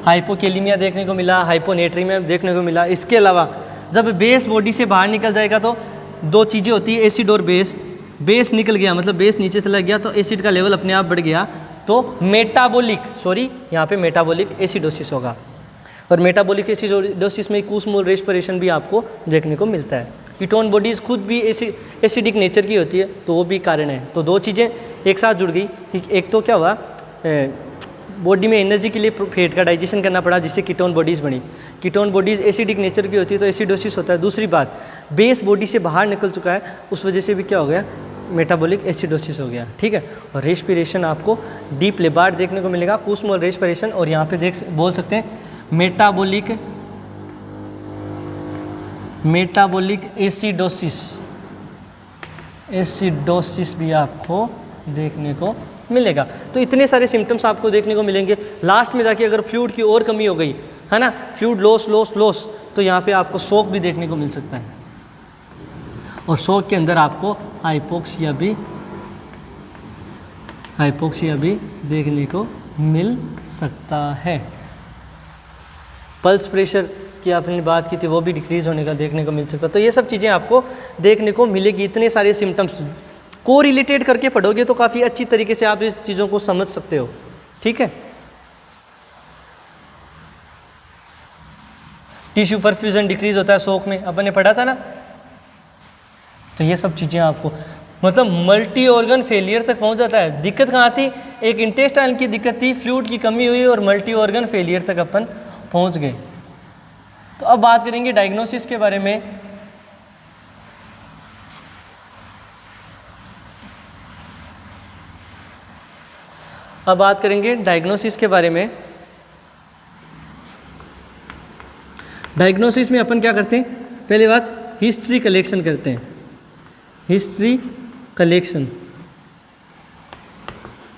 हाइपोकेलीमिया देखने को मिला, हाइपोनेट्रीमिया देखने को मिला। इसके अलावा जब बेस बॉडी से बाहर निकल जाएगा तो 2 चीज़ें होती है, एसिड और बेस। बेस निकल गया मतलब बेस नीचे चला गया तो एसिड का लेवल अपने आप बढ़ गया, तो यहाँ पे मेटाबॉलिक एसिडोसिस होगा, और मेटाबॉलिक एसिडोसिस में कूसमोल रेस्पिरेशन भी आपको देखने को मिलता है। कीटोन बॉडीज़ खुद भी एसिडिक नेचर की होती है, तो वो भी कारण है। तो 2 चीज़ें एक साथ जुड़ गई, एक तो क्या हुआ, बॉडी में एनर्जी के लिए फैट का डाइजेशन करना पड़ा जिससे कीटोन बॉडीज़ बनी, कीटोन बॉडीज़ एसिडिक नेचर की होती है तो एसिडोसिस होता है। दूसरी बात, बेस बॉडी से बाहर निकल चुका है, उस वजह से भी क्या हो गया, मेटाबॉलिक एसिडोसिस हो गया। ठीक है, और रेस्पिरेशन आपको डीप लेबार्ड देखने को मिलेगा, कूसमोल रेस्पिरेशन, और यहाँ पे बोल सकते हैं मेटाबॉलिक एसिडोसिस भी आपको देखने को मिलेगा। तो इतने सारे सिम्टम्स आपको देखने को मिलेंगे। लास्ट में जाके अगर फ्लूइड की और कमी हो गई है ना, फ्लूइड लॉस, तो यहाँ पे आपको शॉक भी देखने को मिल सकता है, और शॉक के अंदर आपको हाइपोक्सिया भी देखने को मिल सकता है। पल्स प्रेशर की आपने बात की थी, वो भी डिक्रीज़ होने का देखने को मिल सकता है। तो ये सब चीज़ें आपको देखने को मिलेगी, इतने सारे सिम्टम्स को रिलेटेड करके पढ़ोगे तो काफ़ी अच्छी तरीके से आप इस चीज़ों को समझ सकते हो। ठीक है, टिश्यू परफ्यूजन डिक्रीज होता है शोक में, अपन ने पढ़ा था ना। तो ये सब चीज़ें आपको मतलब मल्टी ऑर्गन फेलियर तक पहुंच जाता है। दिक्कत कहाँ थी, एक इंटेस्टाइन की दिक्कत थी, फ्लूइड की कमी हुई और मल्टी ऑर्गन फेलियर तक अपन पहुंच गए। तो अब बात करेंगे डायग्नोसिस के बारे में। अब बात करेंगे डायग्नोसिस के बारे में। डायग्नोसिस में अपन क्या करते हैं, पहली बात हिस्ट्री कलेक्शन करते हैं। हिस्ट्री कलेक्शन,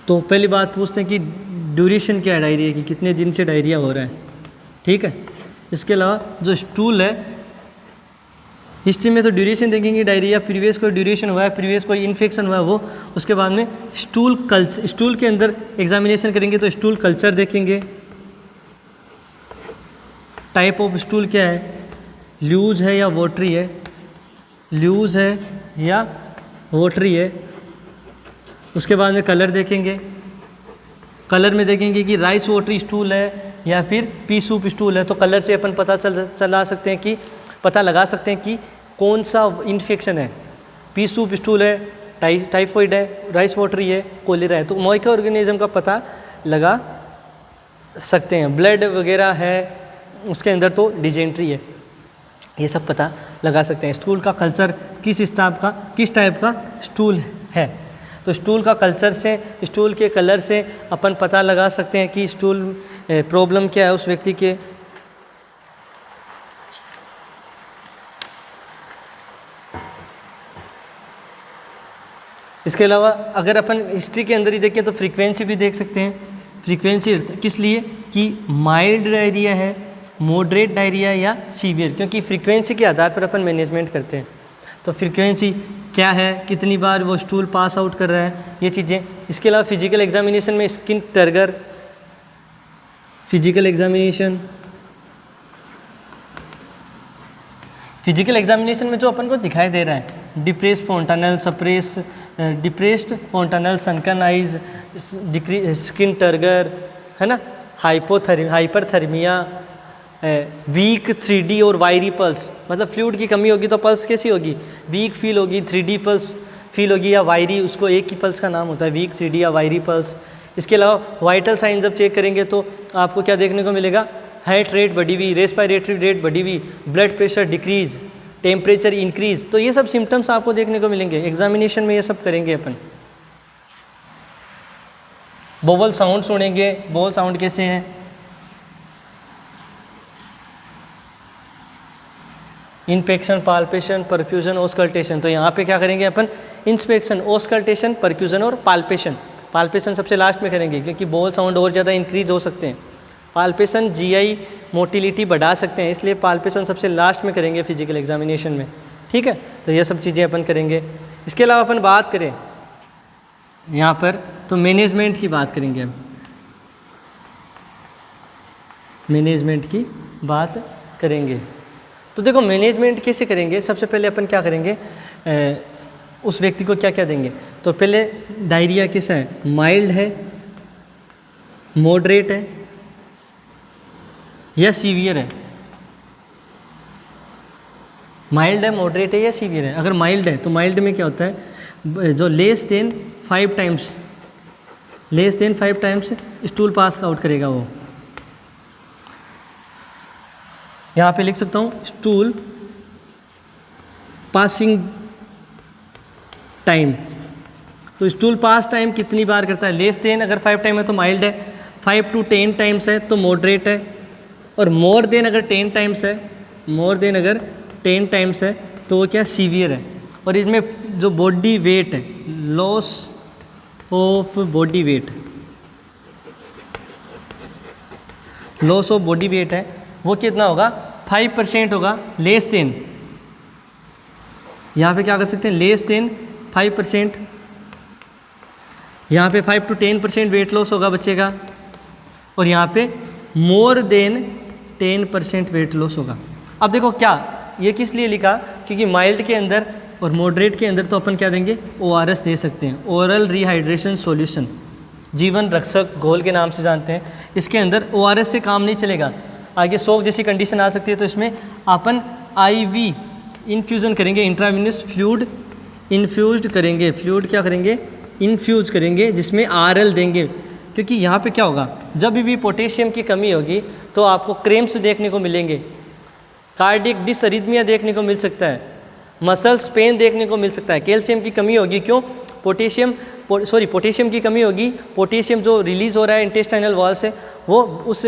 तो पहली बात पूछते हैं कि ड्यूरेशन क्या है डायरिया की, कितने दिन से डायरिया हो रहा है। ठीक है, इसके अलावा जो स्टूल है, हिस्ट्री में तो ड्यूरेशन देखेंगे, डायरिया प्रीवियस कोई ड्यूरेशन हुआ है, प्रीवियस कोई इन्फेक्शन हुआ है वो। उसके बाद में स्टूल के अंदर एग्जामिनेशन करेंगे तो स्टूल कल्चर देखेंगे। टाइप ऑफ स्टूल क्या है, लूज है या वोटरी है, लूज है या वोटरी है। उसके बाद में कलर देखेंगे, कलर में देखेंगे कि राइस वोटरी स्टूल है या फिर पी सूप स्टूल है। तो कलर से अपन पता लगा सकते हैं कि कौन सा इन्फेक्शन है। पी सूप स्टूल है, टाइफॉइड है, राइस वोटरी है, कोलेरा है। तो माइक्रो ऑर्गेनिज्म का पता लगा सकते हैं। ब्लड वगैरह है उसके अंदर तो डिजेंट्री है, ये सब पता लगा सकते हैं। स्टूल का कल्चर किस टाइप का स्टूल है, तो स्टूल का कल्चर से, स्टूल के कलर से अपन पता लगा सकते हैं कि स्टूल प्रॉब्लम क्या है उस व्यक्ति के। इसके अलावा अगर अपन हिस्ट्री के अंदर ही देखें तो फ्रीक्वेंसी भी देख सकते हैं। फ्रीक्वेंसी किस लिए कि माइल्ड डायरिया है, मॉडरेट डायरिया या सीवियर, क्योंकि फ्रीक्वेंसी के आधार पर अपन मैनेजमेंट करते हैं। तो फ्रीक्वेंसी क्या है, कितनी बार वो स्टूल पास आउट कर रहा है, ये चीज़ें। इसके अलावा फिजिकल एग्जामिनेशन में स्किन टर्गर, फिजिकल एग्जामिनेशन में जो अपन को दिखाई दे रहा है, depressed fontanelle, depressed fontanelle, sunken eyes, skin turgor, है ना, हाइपरथर्मिया, वीक 3D और वायरी पल्स, मतलब फ्लूइड की कमी होगी तो पल्स कैसी होगी, वीक फील होगी, 3D पल्स फील होगी, या वायरी, उसको एक ही पल्स का नाम होता है, वीक 3D या वायरी पल्स। इसके अलावा वाइटल साइन जब चेक करेंगे तो आपको क्या देखने को मिलेगा, हार्ट रेट बढ़ी हुई, रेस्पिरेटरी रेट बढ़ी हुई, blood pressure decrease, temperature increase. तो ये सब सिम्टम्स आपको देखने को मिलेंगे एग्जामिनेशन में, ये सब करेंगे अपन। बोवल साउंड सुनेंगे, बोवल साउंड कैसे हैं, इंस्पेक्शन, पाल्पेशन, परफ्यूजन, ऑस्कल्टेशन। तो यहाँ पे क्या करेंगे अपन, इंस्पेक्शन, ऑस्कल्टेशन, परफ्यूजन और पाल्पेशन। पाल्पेशन सबसे लास्ट में करेंगे क्योंकि बोवल साउंड और ज़्यादा इंक्रीज हो सकते हैं। पाल्पेशन जीआई मोटिलिटी बढ़ा सकते हैं, इसलिए पाल्पेशन सबसे लास्ट में करेंगे फिजिकल एग्जामिनेशन में। ठीक है, तो ये सब चीज़ें अपन करेंगे। इसके अलावा अपन बात करें यहाँ पर तो मैनेजमेंट की बात करेंगे हम, मैनेजमेंट की बात करेंगे। तो देखो मैनेजमेंट कैसे करेंगे, सबसे पहले अपन क्या करेंगे, उस व्यक्ति को क्या क्या देंगे। तो पहले डायरिया कैसा है, माइल्ड है, मॉडरेट है या सीवियर है। माइल्ड है, मॉडरेट है या सीवियर है। अगर माइल्ड है तो माइल्ड में क्या होता है, जो less than 5 times stool pass out करेगा वो। यहाँ पे लिख सकता हूँ स्टूल पासिंग टाइम। तो स्टूल पास टाइम कितनी बार करता है, लेस देन अगर 5 टाइम है तो माइल्ड है, 5 to 10 टाइम्स है तो मॉडरेट है, और मोर देन अगर 10 टाइम्स है तो वो क्या सीवियर है। और इसमें जो बॉडी वेट है, लॉस ऑफ बॉडी वेट है, वो कितना होगा, 5% होगा, लेस देन, यहाँ पे क्या कर सकते हैं, लेस देन 5%, यहाँ पे 5 to 10% वेट लॉस होगा बच्चे का, और यहाँ पे मोर देन 10% वेट लॉस होगा। अब देखो क्या ये किस लिए लिखा, क्योंकि माइल्ड के अंदर और मॉडरेट के अंदर तो अपन क्या देंगे, ORS दे सकते हैं, ओरल रिहाइड्रेशन सॉल्यूशन, जीवन रक्षक घोल के नाम से जानते हैं। इसके अंदर ORS से काम नहीं चलेगा, आगे शॉक जैसी कंडीशन आ सकती है, तो इसमें अपन IV इन्फ्यूज़न करेंगे, इंट्रावेनस फ्लूइड इन्फ्यूज़ करेंगे, फ्लूइड क्या करेंगे, इन्फ्यूज़ करेंगे, जिसमें RL देंगे। क्योंकि यहाँ पे क्या होगा, जब भी पोटेशियम की कमी होगी तो आपको क्रैम्प्स देखने को मिलेंगे, कार्डियक डिसअरिथमिया देखने को मिल सकता है, मसल्स पेन देखने को मिल सकता है। कैल्शियम की कमी होगी, क्यों, पोटेशियम की कमी होगी, पोटेशियम जो रिलीज़ हो रहा है इंटेस्टाइनल वॉल से वो उस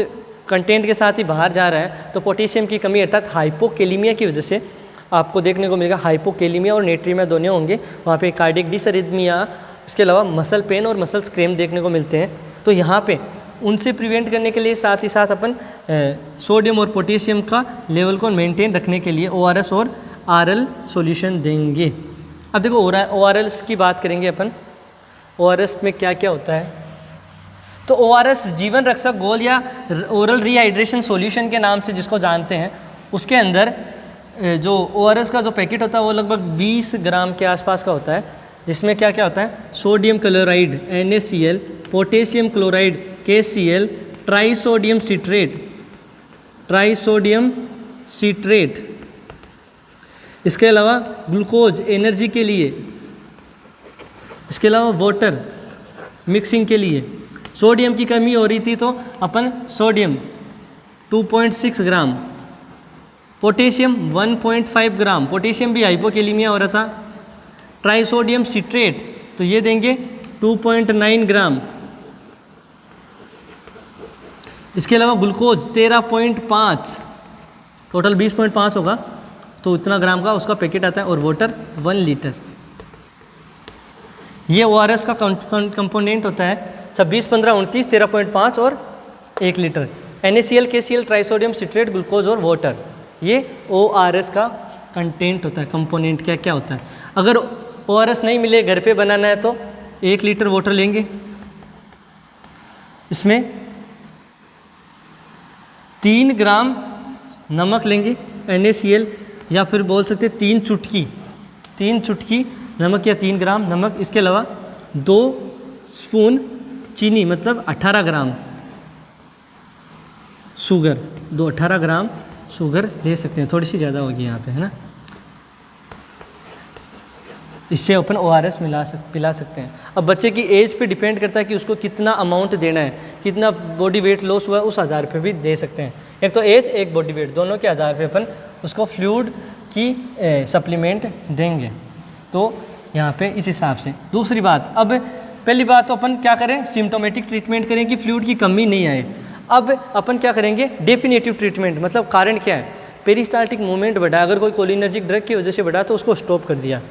कंटेंट के साथ ही बाहर जा रहा है, तो पोटेशियम की कमी अर्थात हाइपोकेलीमिया की वजह से आपको देखने को मिलेगा, हाइपोकेलीमिया और नेट्रीमिया दोनों होंगे वहाँ पे, कार्डियक डिसअरिथमिया, इसके अलावा मसल पेन और मसल्स क्रैम्प देखने को मिलते हैं। तो यहाँ पे उनसे प्रिवेंट करने के लिए साथ ही साथ अपन सोडियम और पोटेशियम का लेवल को मेंटेन रखने के लिए ORS और RL सॉल्यूशन देंगे। अब देखो ORS की बात करेंगे अपन, ORS में क्या क्या होता है। तो ORS जीवन रक्षक घोल या ओरल रिहाइड्रेशन सॉल्यूशन के नाम से जिसको जानते हैं, उसके अंदर जो ORS का जो पैकेट होता है वो लगभग 20 ग्राम के आसपास का होता है, जिसमें क्या क्या होता है, sodium chloride NaCl, potassium chloride KCl, trisodium citrate, इसके अलावा ग्लूकोज एनर्जी के लिए, इसके अलावा वाटर मिक्सिंग के लिए। सोडियम की कमी हो रही थी तो अपन सोडियम 2.6 ग्राम, पोटेशियम 1.5 ग्राम, पोटेशियम भी हाइपोकेलीमिया हो रहा था, ट्राइसोडियम सिट्रेट तो ये देंगे 2.9 ग्राम, इसके अलावा ग्लूकोज 13.5, टोटल 20.5 होगा, तो इतना ग्राम का उसका पैकेट आता है, और वाटर 1 लीटर। ये ORS का कंपोनेंट होता है 26, 15, 29, 13.5 और 1 litre. NaCl, KCl, trisodium citrate, glucose और वाटर, ये ORS का कंटेंट होता है, कंपोनेंट क्या क्या होता है। अगर ORS नहीं मिले, घर पे बनाना है, तो 1 लीटर वाटर लेंगे, इसमें 3 ग्राम नमक लेंगे NaCl, या फिर बोल सकते 3 चुटकी नमक या 3 ग्राम नमक, इसके अलावा 2 स्पून चीनी मतलब 18 ग्राम शुगर, 18 ग्राम शुगर ले सकते हैं, थोड़ी सी ज़्यादा होगी यहाँ पे, है ना। इससे अपन ORS पिला सकते हैं। अब बच्चे की एज पे डिपेंड करता है कि उसको कितना अमाउंट देना है, कितना बॉडी वेट लॉस हुआ है, उस आधार पे भी दे सकते हैं। एक तो एज, एक बॉडी वेट, दोनों के आधार पे अपन उसको फ्लूइड की सप्लीमेंट देंगे। तो यहाँ पे इस हिसाब से। दूसरी बात, अब पहली बात तो अपन क्या करें, सिम्टोमेटिक ट्रीटमेंट करें कि फ्लूइड की कमी नहीं आए। अब अपन क्या करेंगे, डेफिनेटिव ट्रीटमेंट, मतलब कारण क्या है, पेरिस्टाल्टिक मूवमेंट बढ़ा, अगर कोई कोलिनर्जिक ड्रग की वजह से बढ़ा तो उसको स्टॉप कर दिया,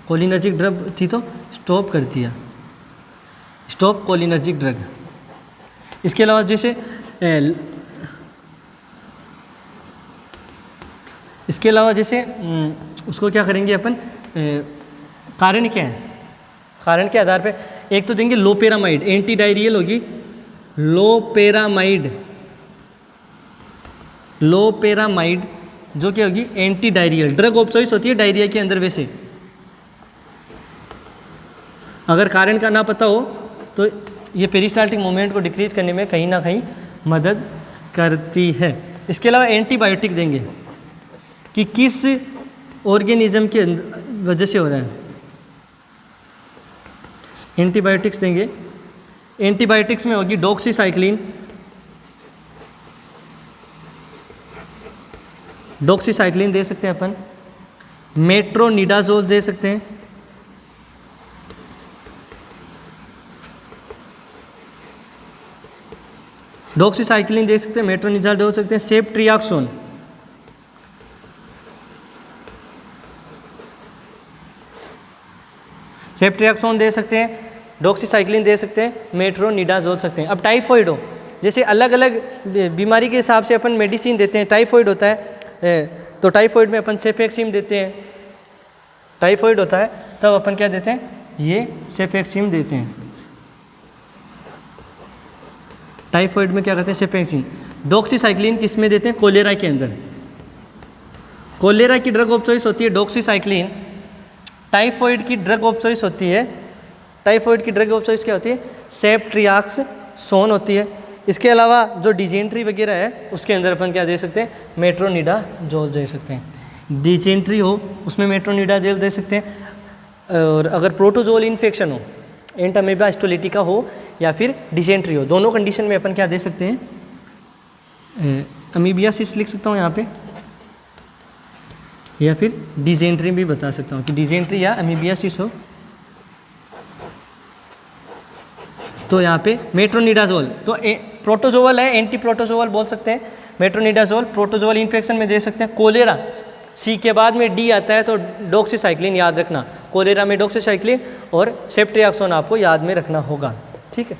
कोलिनर्जिक ड्रग थी तो स्टॉप कर दिया, स्टॉप कोलिनर्जिक ड्रग। इसके अलावा जैसे उसको क्या करेंगे अपन, कारण क्या है, कारण के आधार पे एक तो देंगे लोपेरामाइड, एंटी डायरियल होगी, लोपेरामाइड जो क्या होगी, anti diarrhoeal, drug of choice होती है डायरिया के अंदर। वैसे अगर कारण का ना पता हो तो ये पेरिस्टाल्टिक मूवमेंट को डिक्रीज करने में कहीं ना कहीं मदद करती है। इसके अलावा एंटीबायोटिक देंगे कि किस ऑर्गेनिज्म के वजह से हो रहा है, एंटीबायोटिक्स देंगे। एंटीबायोटिक्स में होगी डॉक्सीसाइक्लिन, दे सकते हैं अपन, मेट्रोनिडाजोल दे सकते हैं, डॉक्सीसाइक्लिन दे सकते हैं, मेट्रोनिडाजोल दे सकते हैं, सेफ्ट्रियाक्सोन, दे सकते हैं, डॉक्सीसाइक्लिन दे सकते हैं, मेट्रोनिडाजोल सकते हैं। अब टाइफॉइड हो, जैसे अलग अलग बीमारी के हिसाब से अपन मेडिसिन देते हैं। टाइफॉइड होता है तो टाइफॉइड में अपन सेफेक्सिम देते हैं, टाइफॉइड होता है तब अपन क्या देते हैं, ये सेफेक्सिम देते हैं। टाइफॉइड में क्या करते हैं, सेफेक्सिम। डॉक्सीसाइक्लिन किस में देते हैं, कोलेरा के अंदर। कोलेरा की ड्रग ऑफ चॉइस होती है डॉक्सीसाइक्लिन, टाइफॉइड की ड्रग ऑफ चॉइस होती है, टाइफॉइड की ड्रग ऑफ चॉइस क्या होती है? सेफ्ट्रियाक्सोन होती है। इसके अलावा जो डिजेंट्री वगैरह है उसके अंदर अपन क्या दे सकते हैं? मेट्रोनिडाजोल दे सकते हैं। डिजेंट्री हो उसमें मेट्रोनिडाजोल दे सकते हैं, और अगर प्रोटोजोल इन्फेक्शन हो, एंट अमीबा हिस्टोलिटिका हो या फिर डिजेंट्री हो, दोनों कंडीशन में अपन क्या दे सकते हैं? अमीबियासिस लिख सकता हूँ यहाँ पे, या फिर डिजेंट्री भी बता सकता हूँ कि डिजेंट्री या अमीबियासिस हो तो यहाँ पे मेट्रोनिडाजोल। तो प्रोटोजोवल है, एंटी प्रोटोजोवल बोल सकते हैं। मेट्रोनिडाजोल प्रोटोजोवल इन्फेक्शन में दे सकते हैं। कोलेरा, सी के बाद में डी आता है तो डॉक्सीसाइक्लिन याद रखना, कोलेरा में डॉक्सीसाइक्लिन और सेफ्ट्रियाक्सोन आपको याद में रखना होगा, ठीक है।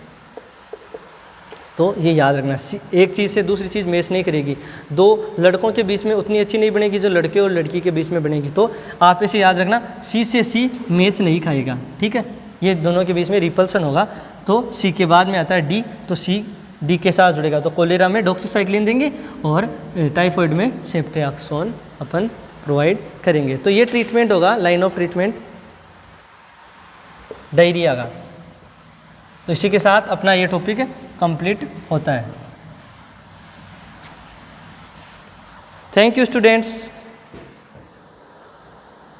तो ये याद रखना, एक चीज़ से दूसरी चीज़ मैच नहीं करेगी, दो लड़कों के बीच में उतनी अच्छी नहीं बनेगी जो लड़के और लड़की के बीच में बनेगी। तो आप इसे याद रखना, सी से सी मैच नहीं खाएगा, ठीक है। ये दोनों के बीच में रिपल्सन होगा, तो सी के बाद में आता है डी, तो सी डी के साथ जुड़ेगा, तो कोलेरा में डॉक्सीसाइक्लिन देंगे और टाइफॉइड में सेफ्ट्रियाक्सोन अपन प्रोवाइड करेंगे। तो ये ट्रीटमेंट होगा, लाइन ऑफ ट्रीटमेंट डायरिया का। तो इसी के साथ अपना ये टॉपिक कंप्लीट होता है। Thank you students.